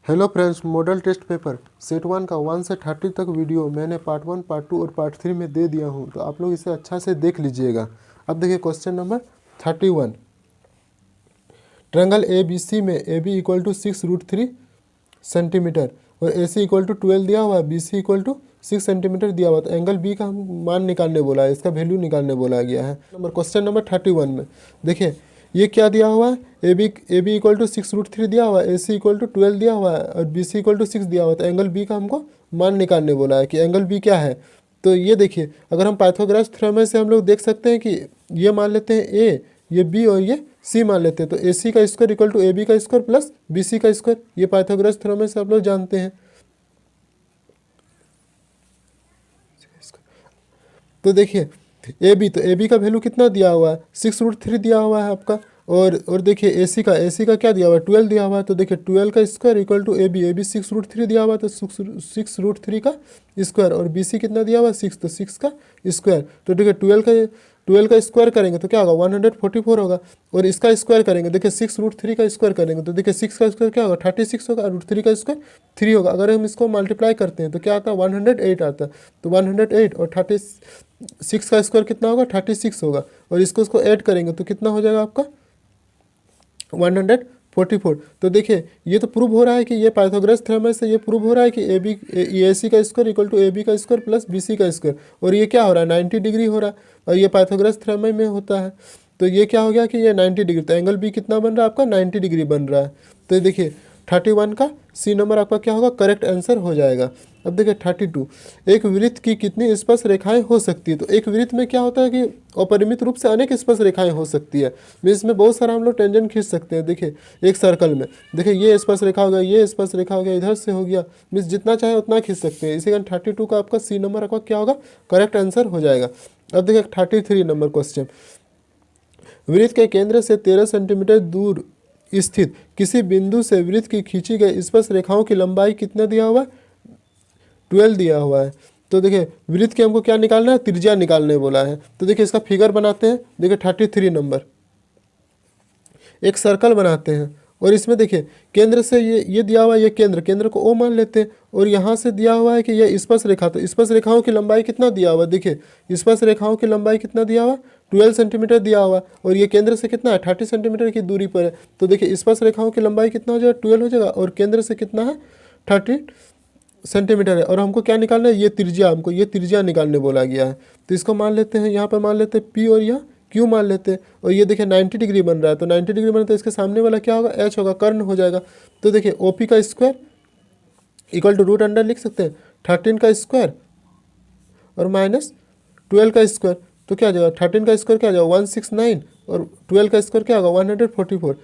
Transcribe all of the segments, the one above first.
Hello friends, model test paper set 1 का 1 से 30 तक वीडियो मैंने पार्ट 1, पार्ट 2 और पार्ट 3 में दे दिया हूं, तो आप लोग इसे अच्छा से देख लीजिएगा। अब देखिए question number 31। Triangle A B C में A B equal to 6√3 centimetre और ए सी इक्वल टू 12 दिया हुआ है, B C equal to 6 centimetre दिया हुआ है। तो एंगल बी का हम मान निकालने बोला है, इसका वैल्यू निकालने बोला गया है। क्वेश्चन नंबर 31 में देखिए ये क्या दिया हुआ है, ए बी इक्वल टू 6√3 दिया हुआ है, ए सी इक्वल टू 12 दिया हुआ है और बी सी इक्वल टू 6 दिया हुआ है। तो एंगल बी का हमको मान निकालने बोला है कि एंगल बी क्या है। तो ये देखिए, अगर हम पाइथागोरस थ्योरम से हम लोग देख सकते हैं कि ये मान लेते हैं ए, ये बी और ये सी मान लेते हैं। तो ए सी का square equal to A B का स्क्वायर प्लस बी सी का स्क्वायर, ये पाइथागोरस थ्योरम से आप लोग जानते हैं। तो देखिए ए बी का वैल्यू कितना दिया हुआ है, 6√3 दिया हुआ है आपका। और देखिए ए सी का क्या दिया हुआ है, 12 दिया हुआ है। तो देखिए 12 का square equal to A B 6√3 दिया हुआ है, तो 6√3 का स्क्वायर और बी सी कितना दिया हुआ है 6, तो 6 का स्क्वायर। तो देखिए 12 का स्क्वायर करेंगे तो क्या होगा 144 होगा। और इसका स्क्वायर करेंगे, देखिए 6√3 का स्क्वायर करेंगे तो देखिए 6 का स्क्वायर क्या होगा 36 होगा, √3 का स्क्वायर 3 होगा। अगर हम इसको मल्टीप्लाई करते हैं तो क्या आता है 108 आता है। तो 108 और 36 का स्क्वायर कितना होगा 36 होगा। और इसको ऐड करेंगे तो कितना हो जाएगा आपका 144। तो देखिए ये तो प्रूव हो रहा है कि ये पाइथागोरस थ्योरम से ये प्रूव हो रहा है कि ए सी का square equal to A B का स्क्वायर प्लस बी सी का स्क्वायर। और ये क्या हो रहा है 90 डिग्री हो रहा है और ये पाइथागोरस थ्योरम में होता है। तो ये क्या हो गया कि ये 90 डिग्री, तो एंगल बी कितना बन रहा है आपका 90 डिग्री बन रहा है। तो देखिए 31 का सी नंबर आपका क्या होगा, करेक्ट आंसर हो जाएगा। अब देखिए 32, एक वृत्त की कितनी स्पर्श रेखाएं हो सकती है। तो एक वृत्त में क्या होता है कि अपरिमित रूप से अनेक स्पर्श रेखाएं हो सकती है। इसमें बहुत सारा हम लोग टेंजेंट खींच सकते हैं। देखिए एक सर्कल में देखिए ये स्पर्श रेखा हो गया, ये स्पर्श रेखा हो गया, इधर से हो गया, मीन्स जितना चाहे उतना खींच सकते हैं। इसी कारण 32 का आपका सी नंबर आपका क्या होगा, करेक्ट आंसर हो जाएगा। अब देखिए 33 नंबर क्वेश्चन, वृत्त के केंद्र से 13 सेंटीमीटर दूर स्थित किसी बिंदु से वृत्त की खींची गई स्पर्श रेखाओं की लंबाई कितना दिया हुआ है, 12 दिया हुआ है। तो देखिए वृत्त के हमको क्या निकालना है, त्रिज्या निकालने बोला है। तो देखिए इसका फिगर बनाते हैं। देखिए 33 नंबर, एक सर्कल बनाते हैं और इसमें देखिए केंद्र से ये दिया हुआ है, ये केंद्र को ओ मान लेते हैं। और यहाँ से दिया हुआ है कि ये स्पर्श रेखा, तो स्पर्श रेखाओं की लंबाई कितना दिया हुआ है, देखिए स्पर्श रेखाओं की लंबाई कितना दिया हुआ 12 सेंटीमीटर दिया हुआ। और ये केंद्र से कितना है 30 सेंटीमीटर की दूरी पर है। तो देखिए स्पर्श रेखाओं की लंबाई कितना हो जाएगा 12 हो जाएगा और केंद्र से कितना है 30 सेंटीमीटर है। और हमको क्या निकालना है, ये त्रिज्या, हमको ये त्रिज्या निकालने बोला गया है। तो इसको मान लेते हैं, यहाँ पर मान लेते हैं पी और यहाँ क्यू मान लेते हैं। और ये देखिए 90 डिग्री बन रहा है, तो 90 डिग्री बन रहा है तो इसके सामने वाला क्या होगा एच होगा, कर्ण हो जाएगा। तो देखिए ओ पी का square equal to root under लिख सकते हैं 13 का स्क्वायर और माइनस 12 का स्क्वायर। तो क्या आ जाएगा 13 का स्क्वायर क्या आ जाएगा 169 और 12 का स्क्वायर क्या होगा 144।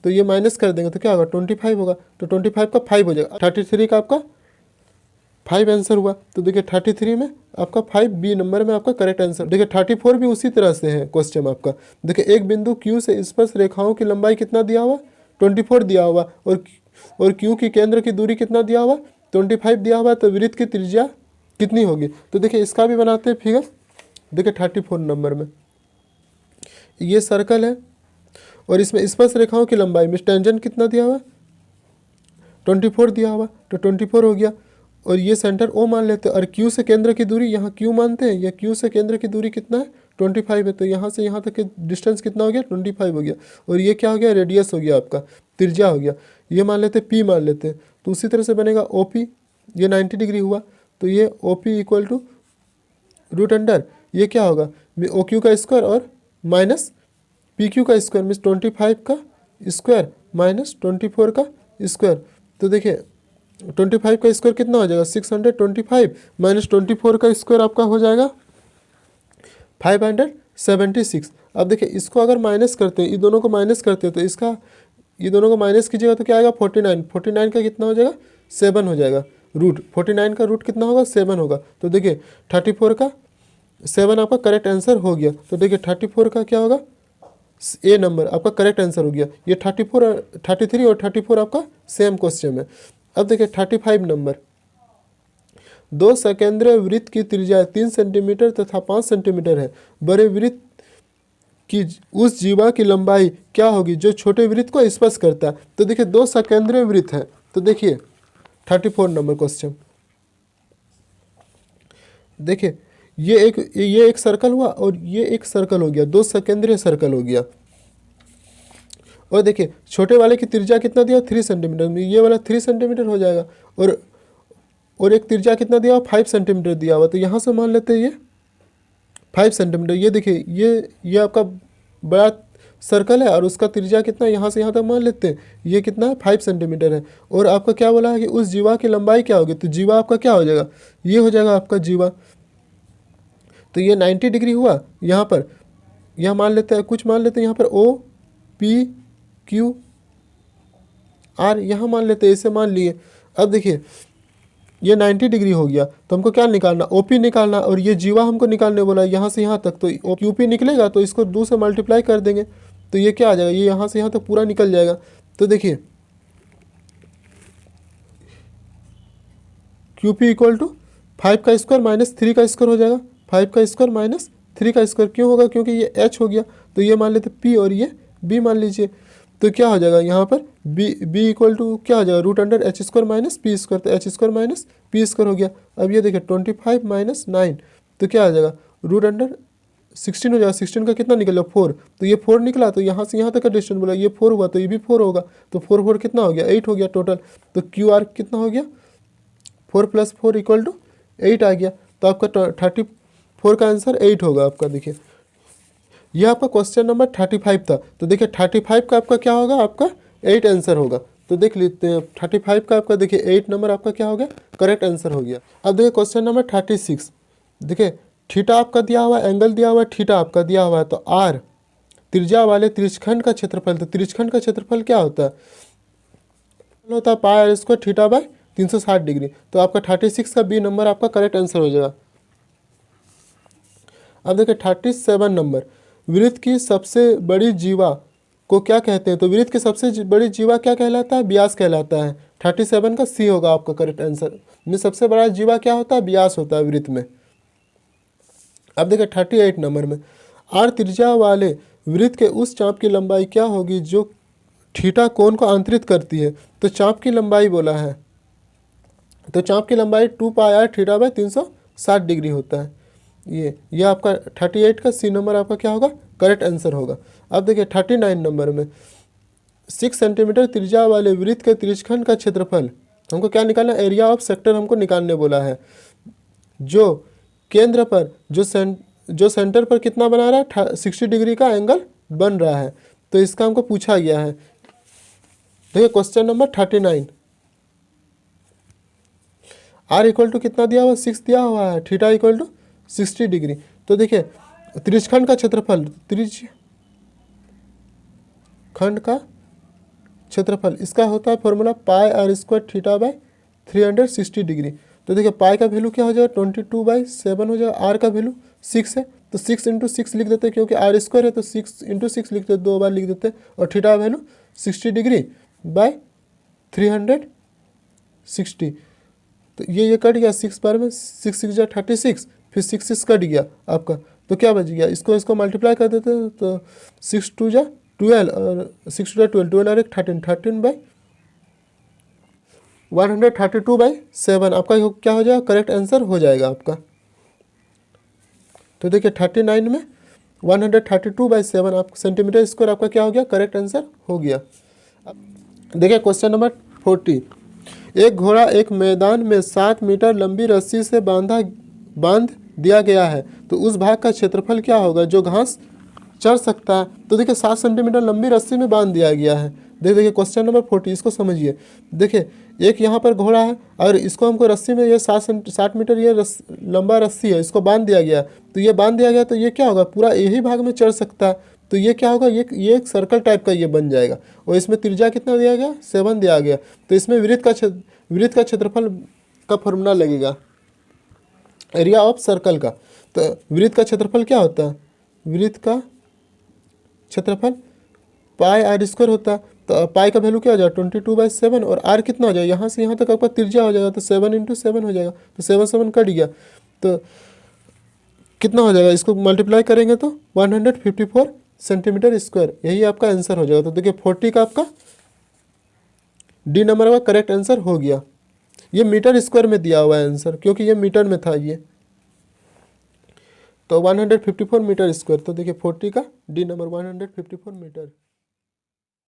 तो ये माइनस कर देंगे तो क्या होगा 25 होगा। तो 25 का 5 हो जाएगा, 33 का आपका 5 आंसर हुआ। तो देखिए 33 में आपका 5 बी नंबर में आपका करेक्ट आंसर। देखिए 34 भी उसी तरह से है क्वेश्चन आपका। देखिए एक बिंदु क्यू से स्पर्श रेखाओं की लंबाई कितना दिया हुआ 24 दिया हुआ और क्यू की केंद्र की दूरी कितना दिया हुआ 25 दिया हुआ। तो वृत्त की त्रिज्या कितनी होगी। तो देखिए इसका भी बनाते हैं फिगर। देखिए 34 नंबर में ये सर्कल है और इसमें स्पर्श रेखाओं की लंबाई में टेंजेंट कितना दिया हुआ 24 दिया हुआ, तो 24 हो गया। और ये सेंटर ओ मान लेते हैं और क्यू से केंद्र की दूरी यहाँ क्यू मानते हैं, या क्यू से केंद्र की दूरी कितना है 25 है। तो यहाँ से यहाँ तक के डिस्टेंस कितना हो गया 25 हो गया। और ये क्या हो गया रेडियस हो गया आपका, त्रिज्या हो गया। ये मान लेते हैं पी मान लेते हैं। तो उसी तरह से बनेगा ओ पी, ये 90 डिग्री हुआ तो ये O P equal to root under ये क्या होगा ओ क्यू का स्क्वायर और माइनस पी क्यू का स्क्वायर, मीन्स 25 का स्क्वायर माइनस 24 का स्क्वायर। तो देखिए 25 का स्क्वायर कितना हो जाएगा 625 माइनस 24 का स्क्वायर आपका हो जाएगा 576। अब देखिए इसको अगर माइनस करते हैं, इन दोनों को माइनस करते हैं तो इसका ये दोनों को माइनस कीजिएगा तो क्या आएगा 49 का कितना हो जाएगा 7 हो जाएगा। रूट 49 का रूट कितना होगा 7 होगा। तो देखिए 34 का 7 आपका करेक्ट आंसर हो गया। तो देखिए 34 का क्या होगा ए नंबर आपका करेक्ट आंसर हो गया। ये 33 और 34 आपका सेम क्वेश्चन है। अब देखिए 35 नंबर, दो सकेंद्रीय वृत्त की त्रिज्या 3 सेंटीमीटर तथा 5 सेंटीमीटर है। बड़े वृत्त की उस जीवा की लंबाई क्या होगी जो छोटे वृत्त को स्पर्श करता है। तो देखिए दो सकेंद्रीय वृत्त है तो देखिए 34 नंबर क्वेश्चन, देखिए ये एक सर्कल हुआ और ये एक सर्कल हो गया, दो केंद्रीय सर्कल हो गया। और देखिए छोटे वाले की त्रिज्या कितना दिया 3 सेंटीमीटर में, ये वाला 3 सेंटीमीटर हो जाएगा, और एक त्रिज्या कितना दिया 5 सेंटीमीटर दिया हुआ, तो यहाँ से मान लेते हैं ये 5 सेंटीमीटर। ये देखिए ये आपका बड़ा सर्कल है और उसका त्रिज्या कितना, यहाँ से यहाँ तक मान लेते हैं ये कितना है 5 सेंटीमीटर है। और आपका क्या बोला है कि उस जीवा की लंबाई क्या होगी, तो जीवा आपका क्या हो जाएगा, ये हो जाएगा आपका जीवा। तो ये 90 डिग्री हुआ। यहाँ पर यह मान लेते हैं, कुछ मान लेते हैं यहाँ पर ओ पी क्यू आर, यहाँ मान लेते हैं, इसे मान लिए। अब देखिए ये 90 डिग्री हो गया, तो हमको क्या निकालना, ओपी निकालना, और ये जीवा हमको निकालने बोला यहाँ से यहाँ तक, तो यूपी निकलेगा तो इसको 2 से मल्टीप्लाई कर देंगे, तो ये क्या आ जाएगा, ये यहाँ से यहाँ तक पूरा निकल जाएगा। तो देखिए क्यूपी इक्वल टू 5 का स्क्वायर माइनस 3 का स्क्वायर हो जाएगा, 5 का स्क्वायर माइनस 3 का स्क्वायर क्यों होगा, क्योंकि ये h हो गया, तो ये मान लेते p और ये b मान लीजिए। तो क्या हो जाएगा यहाँ पर b इक्वल टू क्या हो जाएगा, root under H square minus P square, तो H square minus P square हो गया। अब ये देखिए 25 माइनस 9, तो क्या आ जाएगा रूट अंडर 16 हो जाएगा, 16 का कितना निकला 4, तो ये 4 निकला, तो यहाँ से यहाँ तक का डिस्टेंस बोला, ये 4 हुआ तो ये भी 4 होगा, तो 4 4 कितना हो गया 8 हो गया टोटल। तो क्यू आर कितना हो गया 4 + 4 इक्वल टू 8 आ गया। तो आपका 34 का आंसर 8 होगा आपका। देखिए यह आपका क्वेश्चन नंबर 35 था। तो देखिए 35 का आपका क्या होगा, आपका 8 आंसर होगा। तो देख लेते हैं 35 का आपका, देखिए 8 नंबर आपका क्या हो गया, करेक्ट आंसर हो गया। अब देखिए क्वेश्चन नंबर 36, देखिए थीटा आपका दिया हुआ है, एंगल दिया हुआ है, थीटा आपका दिया हुआ है, तो आर त्रिज्या वाले त्रिज्यखंड का क्षेत्रफल, तो त्रिज्यखंड का क्षेत्रफल क्या होता है, होता है pi R square theta by 360 degree. तो आपका 36 का बी नंबर आपका करेक्ट आंसर हो जाएगा। अब देखिए 37 नंबर, वृत्त की सबसे बड़ी जीवा को क्या कहते हैं, तो वृत्त की सबसे बड़ी जीवा क्या कहलाता है, व्यास कहलाता है। 37 का सी होगा आपका करेक्ट आंसर। में सबसे बड़ा जीवा क्या होता है, व्यास होता है वृत्त में। अब देखिए 38 नंबर में, आर त्रिज्या वाले वृत्त के उस चाप की लंबाई क्या होगी जो थीटा कोण को आंतरित करती है। तो चाप की लंबाई बोला है, तो चाप की लंबाई 2 पाई आर थीटा बाय 360 डिग्री होता है। ये आपका 38 का सी नंबर आपका क्या होगा, करेक्ट आंसर होगा। अब देखिए 39 नंबर में, 6 सेंटीमीटर त्रिज्या वाले वृत्त के त्रिज्यखंड का क्षेत्रफल हमको क्या निकालना, एरिया ऑफ सेक्टर हमको निकालने बोला है, जो केंद्र पर जो सेंटर पर कितना बना रहा है 60 डिग्री का एंगल बन रहा है। तो इसका हमको पूछा गया है। देखिए question number 39, R equal to कितना दिया हुआ 6 दिया हुआ है, थीटा इक्वल टू 60 डिग्री। तो देखिए त्रिज्यखंड का क्षेत्रफल, त्रिज्यखंड का क्षेत्रफल इसका होता है formula pi R square theta by 360 degree. तो देखिए पाई का वैल्यू क्या हो जाएगा 22/7 हो जाएगा, आर का वैल्यू 6 है, तो 6 × 6 लिख देते हैं, क्योंकि आर स्क्वायर है तो 6 × 6 लिखते हैं, 2 बार लिख देते हैं। और थीटा वैल्यू 60 डिग्री बाय 360, तो ये कट गया 6 बार में, 6 6 जा 36, फिर 6 6 कट गया आपका, तो क्या बच गया, इसको मल्टीप्लाई कर देते हैं, तो 6 2 जा 12 और 6 2 जा 12 और 13/132/7 आपका क्या हो जाएगा, करेक्ट आंसर हो जाएगा आपका। तो देखिए 39 में 132/7 आप सेंटीमीटर स्क्वायर आपका क्या हो गया, करेक्ट आंसर हो गया। देखिए क्वेश्चन नंबर 40, एक घोड़ा एक मैदान में 7 मीटर लंबी रस्सी से बांध दिया गया है, तो उस भाग का क्षेत्रफल क्या होगा जो घास चढ़ सकता है। तो देखिए 7 सेंटीमीटर लंबी रस्सी में बांध दिया गया है। देखिए क्वेश्चन नंबर 40, इसको समझिए। देखिए एक यहाँ पर घोड़ा है और इसको हमको रस्सी में ये 60 मीटर ये लंबा रस्सी है, इसको बांध दिया गया, तो ये बांध दिया गया, तो ये क्या होगा पूरा यही भाग में चढ़ सकता है। तो ये क्या होगा, ये एक सर्कल टाइप का ये बन जाएगा, और इसमें त्रिज्या कितना दिया गया 7 दिया गया। तो इसमें वृत्त का क्षेत्रफल का फॉर्मूला लगेगा, एरिया ऑफ सर्कल का। तो वृत्त का क्षेत्रफल क्या होता है, वृत्त का क्षेत्रफल पाई आर स्क्वायर होता है। तो पाई का वैल्यू क्या हो जाएगा 22/7, और आर कितना हो जाएगा, यहाँ से यहाँ तक आपका त्रिज्या हो जाएगा, तो 7 × 7 हो जाएगा, तो 7 7 कट गया, तो कितना हो जाएगा, इसको मल्टीप्लाई करेंगे तो 154 सेंटीमीटर स्क्वायर, यही आपका आंसर हो जाएगा। तो देखिए 40 का आपका डी नंबर का करेक्ट आंसर हो गया। ये मीटर स्क्वायर में दिया हुआ है आंसर, क्योंकि ये मीटर में था ये, तो 154 मीटर स्क्वायर। तो देखिए 40 का डी नंबर 154 मीटर।